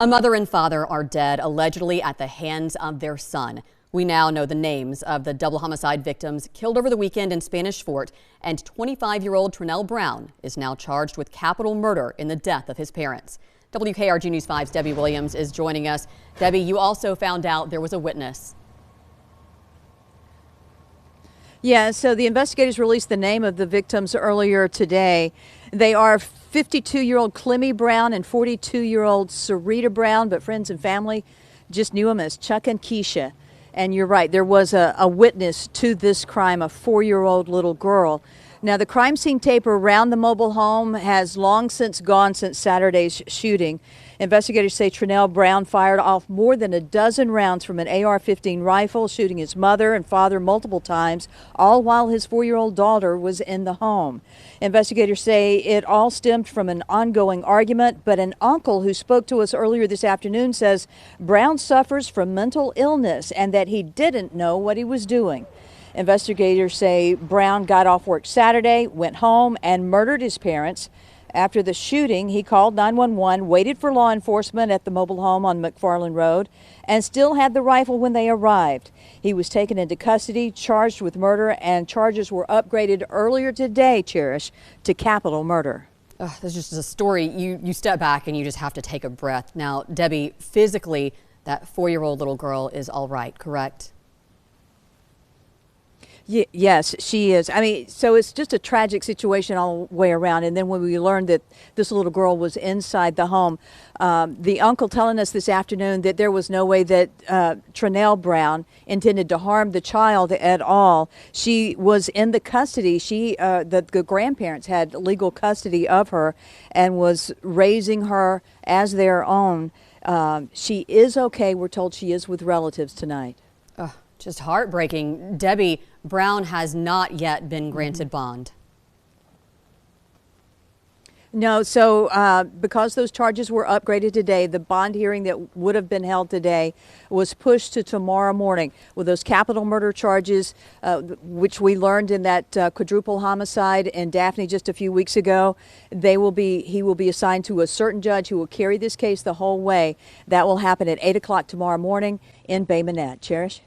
A mother and father are dead, allegedly at the hands of their son. We now know the names of the double homicide victims killed over the weekend in Spanish Fort, and 25-year-old Trinell Brown is now charged with capital murder in the death of his parents. WKRG News 5's Debbie Williams is joining us. Debbie, you also found out there was a witness. Yeah, so the investigators released the name of the victims earlier today. They are 52-year-old Clemmy Brown and 42-year-old Sarita Brown, but friends and family just knew them as Chuck and Keisha. And you're right, there was a witness to this crime, a 4-year-old little girl. Now, the crime scene tape around the mobile home has long since gone since Saturday's shooting. Investigators say Trinell Brown fired off more than a dozen rounds from an AR-15 rifle, shooting his mother and father multiple times, all while his 4-year-old daughter was in the home. Investigators say it all stemmed from an ongoing argument, but an uncle who spoke to us earlier this afternoon says Brown suffers from mental illness and that he didn't know what he was doing. Investigators say Brown got off work Saturday, went home, and murdered his parents. After the shooting, he called 911, waited for law enforcement at the mobile home on McFarland Road, and still had the rifle when they arrived. He was taken into custody, charged with murder, and charges were upgraded earlier today, Cherish, to capital murder. This is just a story. You step back and you just have to take a breath. Now, Debbie, physically, that 4-year-old little girl is all right, correct? Yes, she is. I mean, so it's just a tragic situation all the way around. And then when we learned that this little girl was inside the home, the uncle telling us this afternoon that there was no way that Trinell Brown intended to harm the child at all. She was in the custody. The grandparents had legal custody of her and was raising her as their own. She is okay. We're told she is with relatives tonight. Just heartbreaking. Debbie, Brown has not yet been granted bond. No, so because those charges were upgraded today, the bond hearing that would have been held today was pushed to tomorrow morning. With those capital murder charges, which we learned in that quadruple homicide in Daphne just a few weeks ago, he will be assigned to a certain judge who will carry this case the whole way. That will happen at 8 o'clock tomorrow morning in Bay Minette. Cherish?